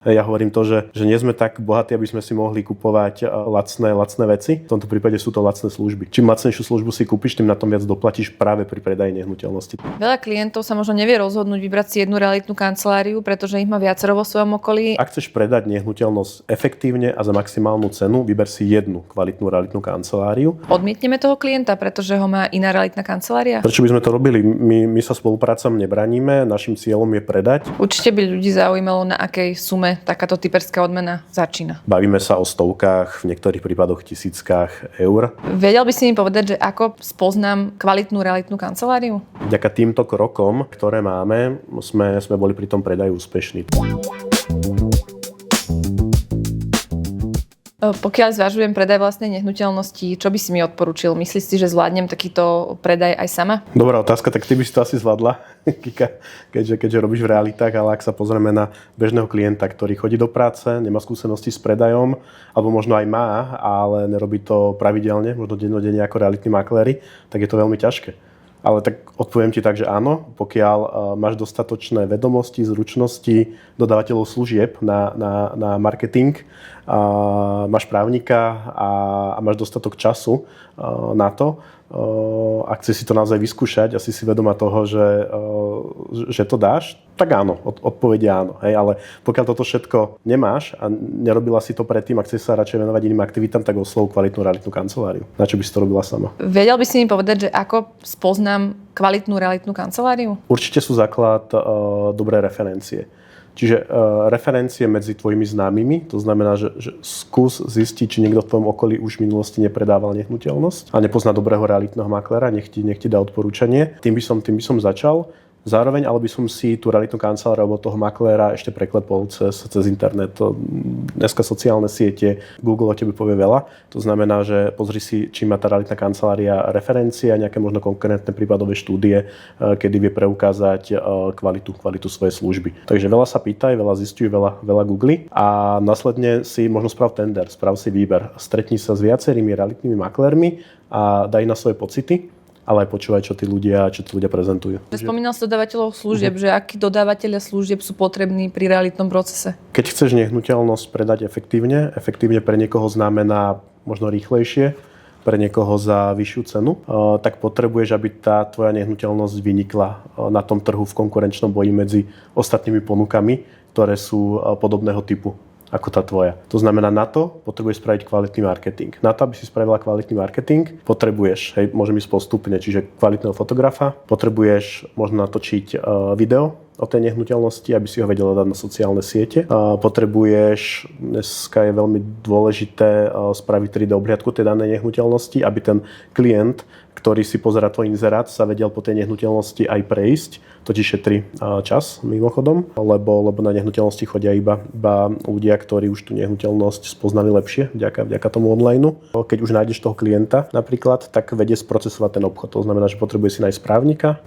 Ja hovorím to, že nie sme tak bohatí, aby sme si mohli kupovať lacné veci. V tomto prípade sú to lacné služby. Čím lacnejšiu službu si kúpiš, tým na tom viac doplatíš práve pri predaji nehnuteľnosti. Veľa klientov sa možno nevie rozhodnúť vybrať si jednu realitnú kanceláriu, pretože ich má viacero vo svojom okolí. Ak chceš predať nehnuteľnosť efektívne a za maximálnu cenu, vyber si jednu kvalitnú realitnú kanceláriu. Odmietneme toho klienta, pretože ho má iná realitná kancelária? Prečo by sme to robili? My sa spoluprácam nebraníme, našim cieľom je predať. Určite by ľudí zaujímalo, na akej sume takáto typerská odmena začína. Bavíme sa o stovkách, v niektorých prípadoch tisíckach eur. Vedel by si mi povedať, že ako spoznám kvalitnú realitnú kanceláriu? Vďaka týmto krokom, ktoré máme, sme boli pri tom predaji úspešní. Pokiaľ zvažujem predaj vlastnej nehnuteľnosti, čo by si mi odporučil? Myslíš si, že zvládnem takýto predaj aj sama? Dobrá otázka, tak ty by si to asi zvládla, Kika, keďže robíš v realitách, ale ak sa pozrieme na bežného klienta, ktorý chodí do práce, nemá skúsenosti s predajom, alebo možno aj má, ale nerobí to pravidelne, možno dennodenne ako realitní makléri, tak je to veľmi ťažké. Ale tak odpoviem ti tak, že áno, pokiaľ máš dostatočné vedomosti, zručnosti dodávateľov služieb na marketing, máš právnika a máš dostatok času na to, ak chceš si to naozaj vyskúšať, asi si vedomá toho, že to dáš, tak áno, odpoveď áno. Hej, ale pokiaľ toto všetko nemáš a nerobila si to predtým a chceš sa radšej venovať iným aktivitám, tak oslov kvalitnú realitnú kanceláriu. Na čo by si to robila sama? Vedel by si mi povedať, že ako spoznám kvalitnú realitnú kanceláriu? Určite sú základ dobré referencie. Čiže referencie medzi tvojimi známymi, to znamená, že skús zistiť, či niekto v tvojom okolí už v minulosti nepredával nehnuteľnosť a nepozná dobrého realitného makléra, nech ti dá odporúčanie. Tým by som začal. Zároveň, ale by som si tú realitnú kanceláriu alebo toho makléra ešte preklepol cez internet. Dneska sociálne siete, Google o tebe povie veľa. To znamená, že pozri si, či má tá realitná kancelária referencie a nejaké možno konkrétne prípadové štúdie, kedy vie preukázať kvalitu svojej služby. Takže veľa sa pýtaj, veľa zistuj, veľa googli a následne si možno sprav tender, sprav si výber. Stretni sa s viacerými realitnými maklérmi a daj na svoje pocity, ale aj počúvaj, čo tí ľudia prezentujú. Spomínal si dodávateľov služieb, že akí dodávateľia služieb sú potrební pri realitnom procese? Keď chceš nehnuteľnosť predať efektívne pre niekoho znamená možno rýchlejšie, pre niekoho za vyššiu cenu, tak potrebuješ, aby tá tvoja nehnuteľnosť vynikla na tom trhu v konkurenčnom boji medzi ostatnými ponukami, ktoré sú podobného typu ako tá tvoja. To znamená, na to potrebuješ spraviť kvalitný marketing. Na to, aby si spravila kvalitný marketing, potrebuješ, môžem ísť postupne, čiže kvalitného fotografa, potrebuješ možno natočiť video o tej nehnuteľnosti, aby si ho vedela dať na sociálne siete. Potrebuješ, dneska je veľmi dôležité spraviť 3D obhliadku tej danej nehnuteľnosti, aby ten klient, ktorý si pozerá tvoj inzerát, sa vedel po tej nehnuteľnosti aj prejsť. To ti šetrí čas mimochodom, lebo na nehnuteľnosti chodia iba ľudia, ktorí už tú nehnuteľnosť spoznali lepšie vďaka tomu online. Keď už nájdeš toho klienta napríklad, tak vedie sprocesovať ten obchod. To znamená, že potrebuješ si nájsť správnika,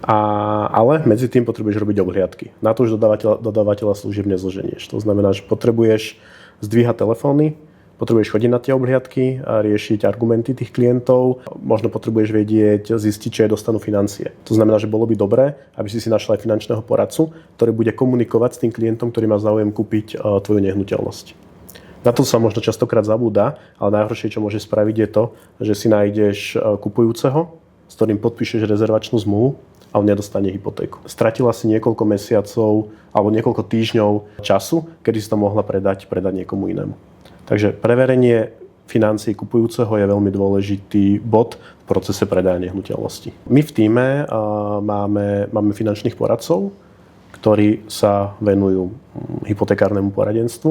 ale medzi tým potrebuješ robiť obhliadky. Na to už dodávateľa služieb nezloženieš. To znamená, že potrebuješ zdvíhať telefóny, potrebuješ chodiť na tie obhliadky a riešiť argumenty tých klientov. Možno potrebuješ vedieť, zistiť, či aj dostanú financie. To znamená, že bolo by dobré, aby si našla aj finančného poradcu, ktorý bude komunikovať s tým klientom, ktorý má záujem kúpiť tvoju nehnuteľnosť. Na to sa možno častokrát zabúda, ale najhoršie, čo môže spraviť, je to, že si nájdeš kupujúceho, s ktorým podpíšeš rezervačnú zmluvu a on nedostane hypotéku. Stratila si niekoľko mesiacov alebo niekoľko týždňov času, kedy si to mohla predať niekomu inému. Takže preverenie financií kupujúceho je veľmi dôležitý bod v procese predaja nehnuteľnosti. My v tíme máme finančných poradcov, ktorí sa venujú hypotekárnemu poradenstvu.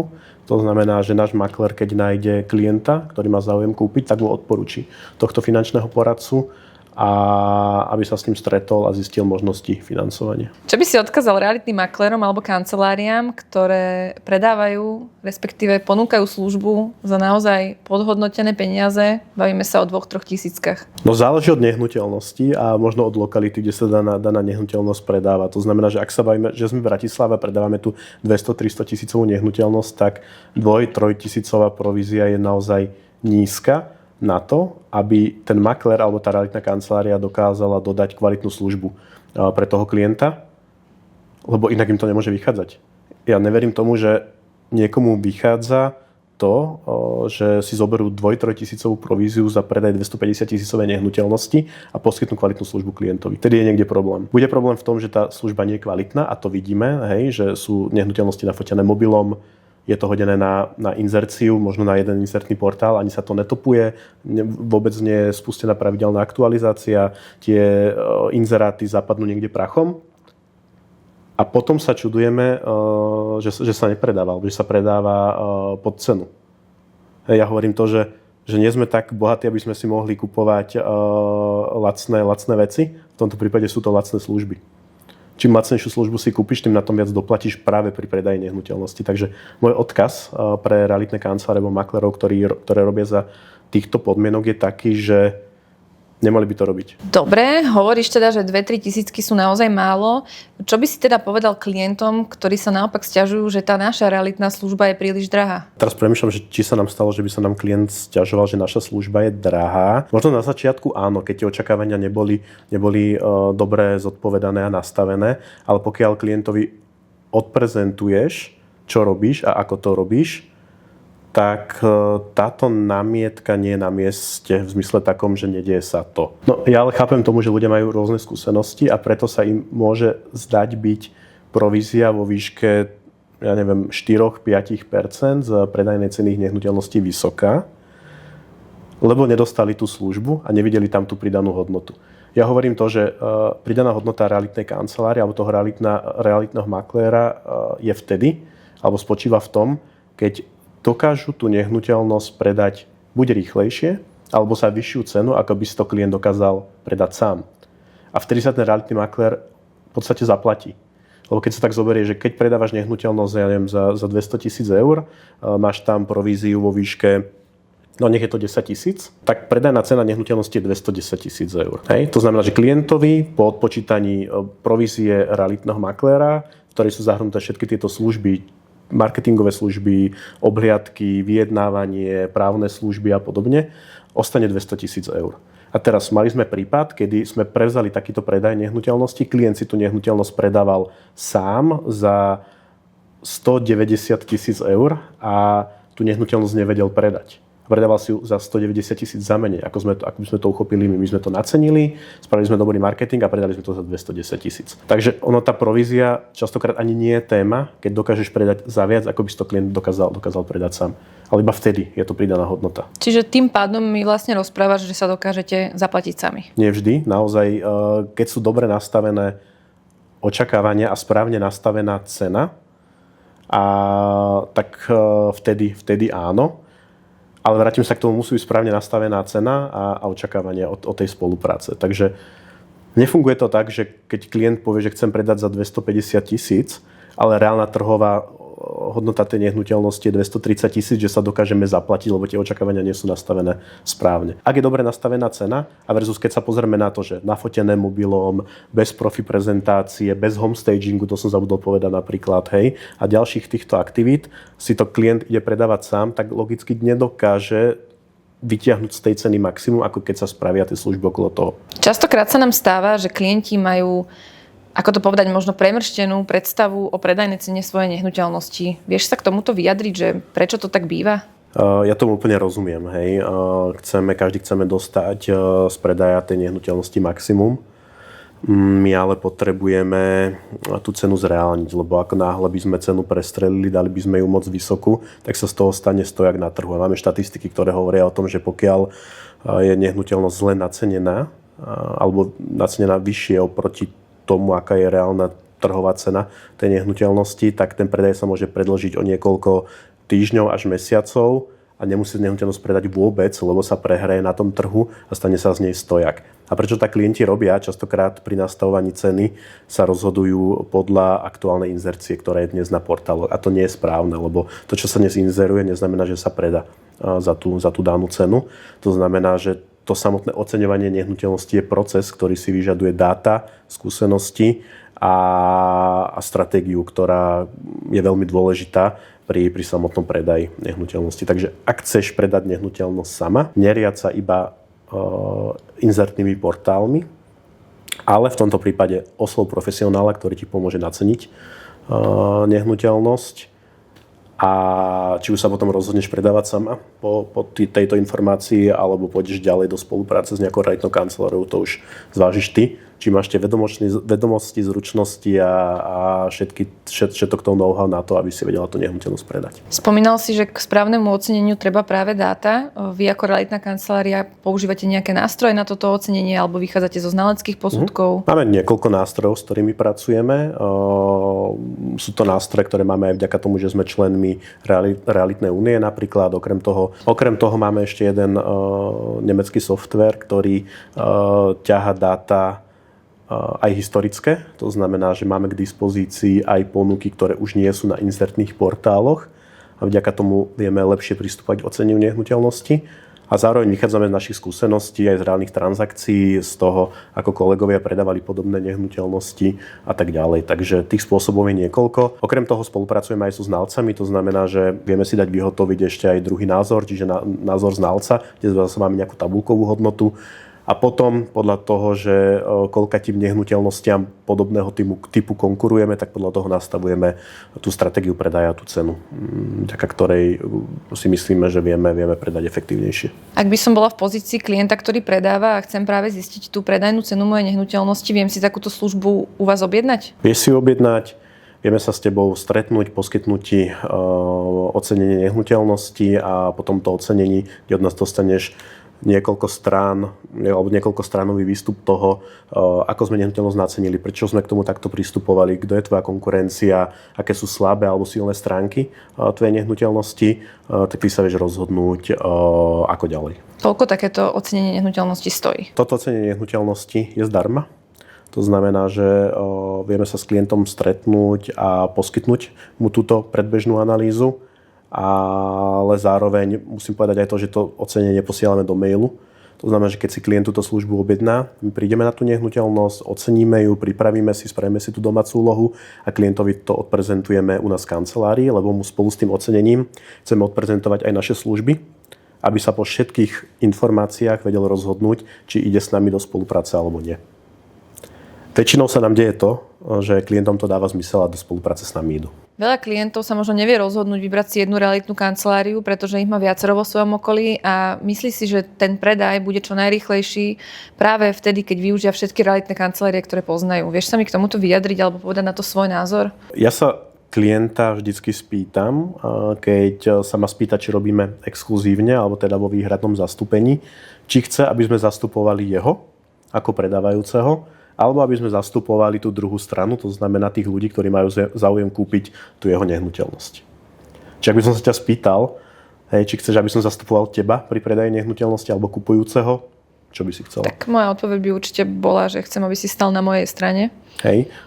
To znamená, že náš maklér, keď nájde klienta, ktorý má záujem kúpiť, tak mu odporúči tohto finančného poradcu, a aby sa s ním stretol a zistil možnosti financovania. Čo by si odkázal realitným maklérom alebo kanceláriám, ktoré predávajú, respektíve ponúkajú službu za naozaj podhodnotené peniaze? Bavíme sa o 2-3 tisíckach. No záleží od nehnuteľnosti a možno od lokality, kde sa daná nehnuteľnosť predáva. To znamená, že ak sa bavíme, že sme v Bratislave a predávame tu 200-300 tisícovú nehnuteľnosť, tak 2-3 tisícová provízia je naozaj nízka na to, aby ten maklér alebo tá realitná kancelária dokázala dodať kvalitnú službu pre toho klienta, lebo inak im to nemôže vychádzať. Ja neverím tomu, že niekomu vychádza to, že si zoberú 2-3 tisícovú províziu za predaj 250 tisícovej nehnuteľnosti a poskytnú kvalitnú službu klientovi. Tedy je niekde problém. Bude problém v tom, že tá služba nie je kvalitná a to vidíme, hej, že sú nehnuteľnosti nafotené mobilom, je to hodené na inzerciu, možno na jeden inzertný portál, ani sa to netopuje, vôbec nie je spustená pravidelná aktualizácia, tie inzeráty zapadnú niekde prachom. A potom sa čudujeme, že sa nepredáva, že sa predáva pod cenu. Ja hovorím to, že nie sme tak bohatí, aby sme si mohli kupovať lacné veci. V tomto prípade sú to lacné služby. Čím lacnejšiu službu si kúpiš, tým na tom viac doplatíš práve pri predaji nehnuteľnosti. Takže môj odkaz pre realitné kancelárie alebo maklerov, ktoré robia za týchto podmienok, je taký, že nemali by to robiť. Dobre, hovoríš teda, že 2-3 tisícky sú naozaj málo. Čo by si teda povedal klientom, ktorí sa naopak sťažujú, že tá naša realitná služba je príliš drahá? Teraz premýšľam, že či sa nám stalo, že by sa nám klient sťažoval, že naša služba je drahá. Možno na začiatku áno, keď tie očakávania neboli dobre zodpovedané a nastavené, ale pokiaľ klientovi odprezentuješ, čo robíš a ako to robíš, tak táto námietka nie je na mieste v zmysle takom, že nedieje sa to. No ja ale chápem tomu, že ľudia majú rôzne skúsenosti a preto sa im môže zdať byť provízia vo výške, 4-5% z predajnej ceny ich nehnuteľností vysoká, lebo nedostali tú službu a nevideli tam tú pridanú hodnotu. Ja hovorím to, že pridaná hodnota realitnej kancelárie alebo toho realitného makléra je vtedy, alebo spočíva v tom, keď dokážu tú nehnuteľnosť predať buď rýchlejšie, alebo za vyššiu cenu, ako by si to klient dokázal predať sám. A vtedy sa ten realitný maklér v podstate zaplatí. Lebo keď sa tak zoberie, že keď predávaš nehnuteľnosť za 200 000 eur, máš tam províziu vo výške, nech je to 10 000, tak predajná cena nehnuteľnosti je 210 000 eur. Hej? To znamená, že klientovi po odpočítaní provízie realitného makléra, v ktorej sú zahrnuté všetky tieto služby, marketingové služby, obhliadky, vyjednávanie, právne služby a podobne, ostane 200 000 eur. A teraz mali sme prípad, kedy sme prevzali takýto predaj nehnuteľnosti, klient si tú nehnuteľnosť predával sám za 190 000 eur a tú nehnuteľnosť nevedel predať. Predával si ju za 190 000 za menej, ako by sme to uchopili my sme to nacenili, spravili sme dobrý marketing a predali sme to za 210 000. Takže tá provízia častokrát ani nie je téma, keď dokážeš predať za viac, ako by si to klient dokázal predať sám. Ale iba vtedy je to pridaná hodnota. Čiže tým pádom mi vlastne rozprávaš, že sa dokážete zaplatiť sami. Nie vždy. Naozaj, keď sú dobre nastavené očakávania a správne nastavená cena, tak vtedy áno. Ale vrátim sa k tomu, musí byť správne nastavená cena a očakávania od tej spolupráce. Takže nefunguje to tak, že keď klient povie, že chcem predať za 250 000, ale reálna trhová hodnota tej nehnuteľnosti je 230 000, že sa dokážeme zaplatiť, lebo tie očakávania nie sú nastavené správne. Ak je dobre nastavená cena a versus keď sa pozrieme na to, že nafotené mobilom, bez profi prezentácie, bez homestagingu, to som zabudol povedať napríklad, hej, a ďalších týchto aktivít si to klient ide predávať sám, tak logicky nedokáže vytiahnuť z tej ceny maximum, ako keď sa spravia tie služby okolo toho. Častokrát sa nám stáva, že klienti majú, ako to povedať, možno premrštenú predstavu o predajnej cene svojej nehnuteľnosti. Vieš sa k tomuto vyjadriť, že prečo to tak býva? Ja tomu úplne rozumiem. Hej. Každý chceme dostať z predaja tej nehnuteľnosti maximum. My ale potrebujeme tú cenu zreálniť, lebo ako náhle by sme cenu prestrelili, dali by sme ju moc vysokú, tak sa z toho stane stojak na trhu. A máme štatistiky, ktoré hovoria o tom, že pokiaľ je nehnuteľnosť zle nacenená, alebo nacenená vyššie oproti tomu, aká je reálna trhová cena tej nehnuteľnosti, tak ten predaj sa môže predĺžiť o niekoľko týždňov až mesiacov a nemusí nehnuteľnosť predať vôbec, lebo sa prehraje na tom trhu a stane sa z nej stojak. A prečo tak klienti robia? Častokrát pri nastavovaní ceny sa rozhodujú podľa aktuálnej inzercie, ktorá je dnes na portáloch. A to nie je správne, lebo to, čo sa dnes inzeruje, neznamená, že sa predá za tú danú cenu. To znamená, že to samotné oceňovanie nehnuteľnosti je proces, ktorý si vyžaduje dáta, skúsenosti a stratégiu, ktorá je veľmi dôležitá pri samotnom predaji nehnuteľnosti. Takže ak chceš predať nehnuteľnosť sama, neriať sa iba inzertnými portálmi, ale v tomto prípade oslov profesionála, ktorý ti pomôže naceniť nehnuteľnosť a či už sa potom rozhodneš predávať sama po tejto informácii, alebo pôjdeš ďalej do spolupráce s nejakou realitnou kanceláriou, to už zvážiš ty, či máš tie vedomosti, zručnosti a všetko toho know-how na to, aby si vedela tú nehnuteľnosť predať. Spomínal si, že k správnemu oceneniu treba práve dáta. Vy ako realitná kancelária používate nejaké nástroje na toto ocenenie alebo vychádzate zo znaleckých posudkov? Máme niekoľko nástrojov, s ktorými pracujeme. Sú to nástroje, ktoré máme aj vďaka tomu, že sme členmi Realitnej únie napríklad. Okrem toho máme ešte jeden nemecký software, ktorý ťaha dáta aj historické. To znamená, že máme k dispozícii aj ponuky, ktoré už nie sú na inzertných portáloch a vďaka tomu vieme lepšie pristúpať k oceneniu nehnuteľnosti. A zároveň vychádzame z našich skúseností aj z reálnych transakcií, z toho, ako kolegovia predávali podobné nehnuteľnosti a tak ďalej. Takže tých spôsobov je niekoľko. Okrem toho spolupracujeme aj so znalcami, to znamená, že vieme si dať vyhotoviť ešte aj druhý názor, čiže názor znalca, kde zase máme nejakú tabuľkovú hodnotu. A potom podľa toho, že koľkatým nehnuteľnostiam podobného typu konkurujeme, tak podľa toho nastavujeme tú stratégiu predaja, tú cenu, vďaka ktorej si myslíme, že vieme predať efektívnejšie. Ak by som bola v pozícii klienta, ktorý predáva a chcem práve zistiť tú predajnú cenu mojej nehnuteľnosti, viem si takúto službu u vás objednať? Vieš si objednať, vieme sa s tebou stretnúť, poskytnúť ti ocenenie nehnuteľnosti a potom to ocenení, kde od nás dostaneš niekoľko strán, alebo niekoľkostránový výstup toho, ako sme nehnuteľnosť nacenili, prečo sme k tomu takto pristupovali, kto je tvoja konkurencia, aké sú slabé alebo silné stránky tvojej nehnuteľnosti, tak ty sa vieš rozhodnúť, ako ďalej. Koľko takéto ocenenie nehnuteľnosti stojí? Toto ocenenie nehnuteľnosti je zdarma. To znamená, že vieme sa s klientom stretnúť a poskytnúť mu túto predbežnú analýzu. Ale zároveň musím povedať aj to, že to ocenenie posielame do mailu. To znamená, že keď si klient túto službu objedná, my prídeme na tú nehnuteľnosť, oceníme ju, pripravíme si, spravíme si tú domácu úlohu a klientovi to odprezentujeme u nás v kancelárii, lebo mu spolu s tým ocenením chceme odprezentovať aj naše služby, aby sa po všetkých informáciách vedel rozhodnúť, či ide s nami do spolupráce alebo nie. Väčšinou sa nám deje to, že klientom to dáva zmysel a do spolupráce s nami idú. Veľa klientov sa možno nevie rozhodnúť vybrať si jednu realitnú kanceláriu, pretože ich má viacero vo svojom okolí a myslí si, že ten predaj bude čo najrýchlejší práve vtedy, keď využia všetky realitné kancelárie, ktoré poznajú. Vieš sa mi k tomuto vyjadriť alebo povedať na to svoj názor? Ja sa klienta vždycky spýtam, keď sa ma spýta, či robíme exkluzívne alebo teda vo výhradnom zastúpení, či chce, aby sme zastupovali jeho ako predávajúceho, alebo aby sme zastupovali tú druhú stranu, to znamená tých ľudí, ktorí majú záujem kúpiť tú jeho nehnuteľnosť. Čiže ak by som sa ťa spýtal, či chceš, aby som zastupoval teba pri predaji nehnuteľnosti alebo kupujúceho, čo by si chcela? Tak moja odpoveď by určite bola, že chcem, aby si stal na mojej strane.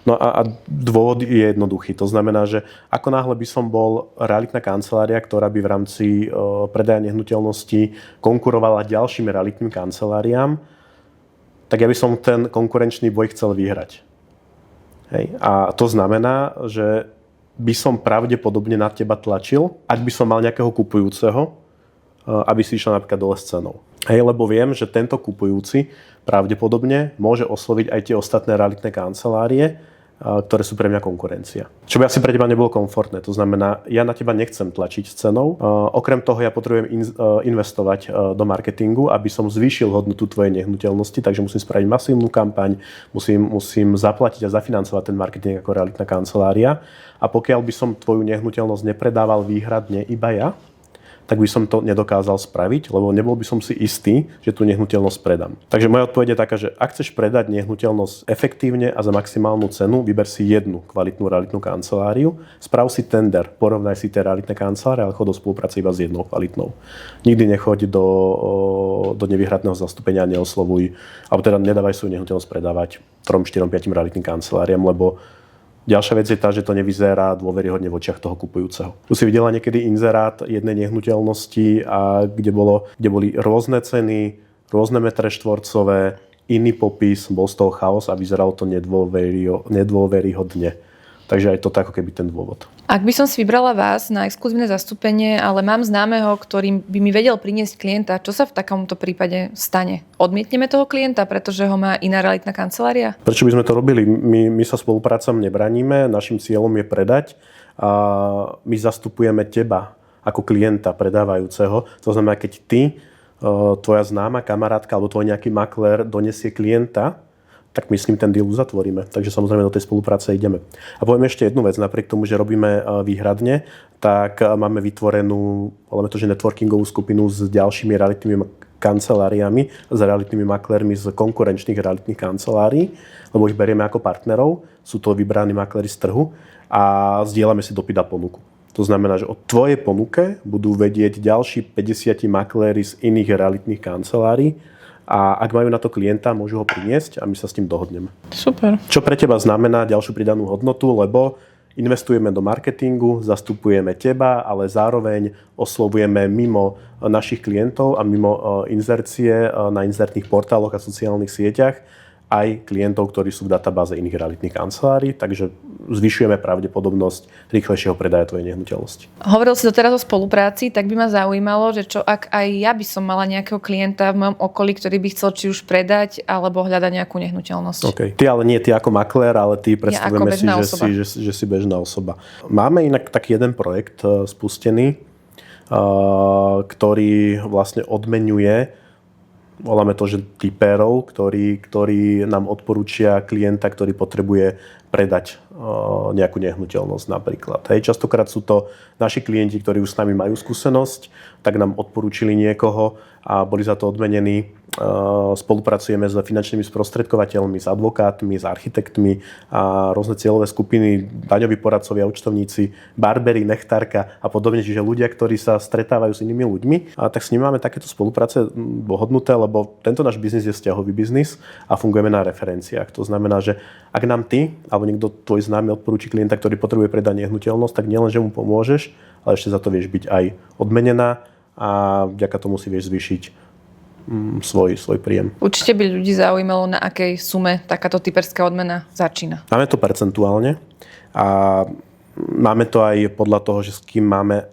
No a dôvod je jednoduchý. To znamená, že ako náhle by som bol realitná kancelária, ktorá by v rámci predaja nehnuteľnosti konkurovala ďalším realitným kanceláriám, tak ja by som ten konkurenčný boj chcel vyhrať. A to znamená, že by som pravdepodobne na teba tlačil, ak by som mal nejakého kupujúceho, aby si išiel napríklad dole s cenou. Lebo viem, že tento kupujúci pravdepodobne môže osloviť aj tie ostatné realitné kancelárie, ktoré sú pre mňa konkurencia. Čo by asi pre teba nebolo komfortné. To znamená, ja na teba nechcem tlačiť s cenou. Okrem toho ja potrebujem investovať do marketingu, aby som zvýšil hodnotu tvojej nehnuteľnosti, takže musím spraviť masívnu kampaň, musím zaplatiť a zafinancovať ten marketing ako realitná kancelária. A pokiaľ by som tvoju nehnuteľnosť nepredával výhradne iba ja, tak by som to nedokázal spraviť, lebo nebol by som si istý, že tú nehnuteľnosť predám. Takže moja odpoveď je taká, že ak chceš predať nehnuteľnosť efektívne a za maximálnu cenu, vyber si jednu kvalitnú realitnú kanceláriu, sprav si tender, porovnaj si tie realitné kancelárie, ale chod do spolupráce iba s jednou kvalitnou. Nikdy nechoď do nevyhradného zastúpenia a neoslovuj, alebo teda nedávaj svoju nehnuteľnosť predávať 3, 4, 5 realitným kanceláriám, lebo ďalšia vec je tá, že to nevyzerá dôveryhodne v očiach toho kupujúceho. Tu si videla niekedy inzerát jednej nehnuteľnosti, a kde boli rôzne ceny, rôzne metre štvorcové, iný popis, bol z toho chaos a vyzeralo to nedôveryhodne. Takže aj to ako keby ten dôvod. Ak by som si vybrala vás na exkluzívne zastúpenie, ale mám známeho, ktorý by mi vedel priniesť klienta, čo sa v takomto prípade stane? Odmietneme toho klienta, pretože ho má iná realitná kancelária? Prečo by sme to robili? My sa spoluprácam nebraníme, našim cieľom je predať my zastupujeme teba ako klienta predávajúceho. To znamená, keď ty, tvoja známa kamarátka alebo tvoj nejaký maklér donesie klienta, tak my s ním ten deal uzatvoríme. Takže samozrejme do tej spolupráce ideme. A poviem ešte jednu vec, napriek tomu, že robíme výhradne, tak máme vytvorenú, voláme to, že networkingovú skupinu s ďalšími realitnými kanceláriami, s realitnými maklérmi z konkurenčných realitných kancelárií, lebo ich berieme ako partnerov, sú to vybraní makléri z trhu a zdieľame si dopyt a ponuku. To znamená, že o tvojej ponuke budú vedieť ďalší 50 makléri z iných realitných kancelárií, a ak majú na to klienta, môžu ho priniesť a my sa s tým dohodneme. Super. Čo pre teba znamená ďalšiu pridanú hodnotu, lebo investujeme do marketingu, zastupujeme teba, ale zároveň oslovujeme mimo našich klientov a mimo inzercie na inzertných portáloch a sociálnych sieťach aj klientov, ktorí sú v databáze iných realitných kancelárií, takže zvyšujeme pravdepodobnosť rýchlejšieho predaja tvojej nehnuteľnosti. Hovoril si doteraz o spolupráci, tak by ma zaujímalo, že čo ak aj ja by som mala nejakého klienta v mojom okolí, ktorý by chcel či už predať alebo hľadať nejakú nehnuteľnosť. Okay. Ty ale nie ty ako maklér, ale ty predstavujeme že si bežná osoba. Máme inak taký jeden projekt spustený, ktorý vlastne odmeňuje, voláme to, že tipérov, ktorí nám odporúčia klienta, ktorý potrebuje predať nejakú nehnuteľnosť napríklad. Hej, častokrát sú to naši klienti, ktorí už s nami majú skúsenosť, tak nám odporúčili niekoho a boli za to odmenení. Spolupracujeme s finančnými sprostredkovateľmi, s advokátmi, s architektmi a rôzne cieľové skupiny, daňoví poradcovia, účtovníci, barberi, nechtárka a podobne, čiže ľudia, ktorí sa stretávajú s inými ľuďmi. A tak s nimi máme takéto spolupráce dohodnuté, lebo tento náš biznis je vzťahový biznis a fungujeme na referenciách. To znamená, že ak nám ty alebo niekto tvoj známy odporúči klienta, ktorý potrebuje predať nehnuteľnosť, tak nielen, že mu pomôžeš, ale ešte za to vieš byť aj odmenená a vďaka tomu si vieš zvýšiť svoj príjem. Určite by ľudí zaujímalo, na akej sume takáto typerská odmena začína. Máme to percentuálne a máme to aj podľa toho, že s kým máme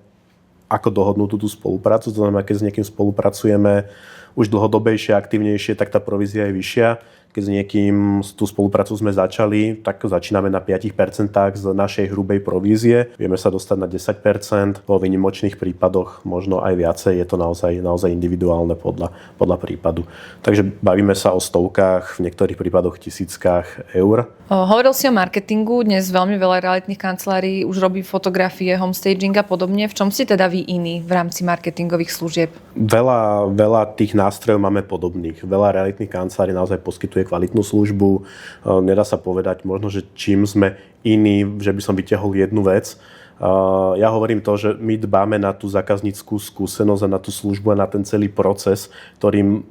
ako dohodnutú tú spoluprácu. To znamená, keď s niekým spolupracujeme už dlhodobejšie, aktívnejšie, tak tá provízia je vyššia. Keď s niekým tú spoluprácu sme začali, tak začíname na 5% z našej hrubej provízie. Vieme sa dostať na 10%, vo výnimočných prípadoch možno aj viacej, je to naozaj individuálne podľa prípadu. Takže bavíme sa o stovkách, v niektorých prípadoch tisíckach eur. Hovoril si o marketingu, dnes veľmi veľa realitných kancelárií už robí fotografie, homestaging a podobne. V čom si teda vy iní v rámci marketingových služieb? Veľa tých nástrojov máme podobných. Veľa realitných kancelárií naozaj poskytuje kvalitnú službu. Nedá sa povedať možno, že čím sme iní, že by som vyťahol jednu vec. Ja hovorím to, že my dbáme na tú zákazníckú skúsenosť a na tú službu a na ten celý proces, ktorým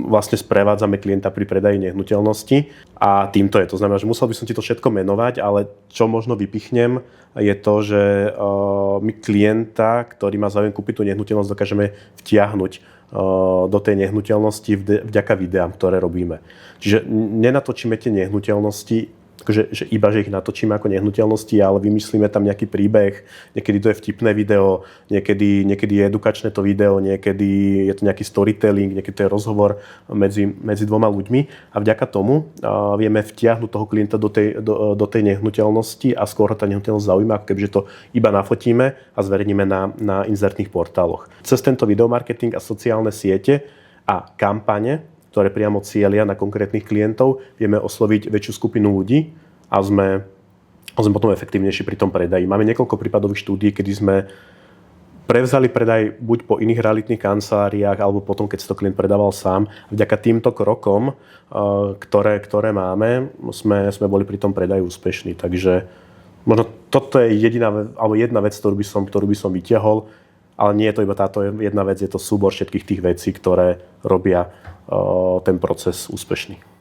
vlastne sprevádzame klienta pri predaji nehnuteľnosti a týmto je. To znamená, že musel by som ti to všetko menovať, ale čo možno vypichnem je to, že my klienta, ktorý má záujem kúpiť tú nehnuteľnosť, dokážeme vtiahnuť do tej nehnuteľnosti vďaka videám, ktoré robíme. Čiže nenatočíme tie nehnuteľnosti, že ich natočíme ako nehnuteľnosti, ale vymyslíme tam nejaký príbeh, niekedy to je vtipné video, niekedy je edukačné to video, niekedy je to nejaký storytelling, niekedy to je rozhovor medzi dvoma ľuďmi a vďaka tomu vieme vtiahnuť toho klienta do tej nehnuteľnosti a skôr ho tá nehnuteľnosť zaujíma, ako kebyže to iba nafotíme a zverejníme na inzertných portáloch. Cez tento videomarketing a sociálne siete a kampane, ktoré priamo cieľia na konkrétnych klientov, vieme osloviť väčšiu skupinu ľudí a sme potom efektívnejší pri tom predaji. Máme niekoľko prípadových štúdií, kedy sme prevzali predaj buď po iných realitných kanceláriách, alebo potom, keď si to klient predával sám. Vďaka týmto krokom, ktoré máme, sme boli pri tom predaji úspešní. Takže možno toto je jedna vec, ktorú by som vytiahol, ale nie je to iba táto jedna vec, je to súbor všetkých tých vecí, ktoré robia ten proces úspešný.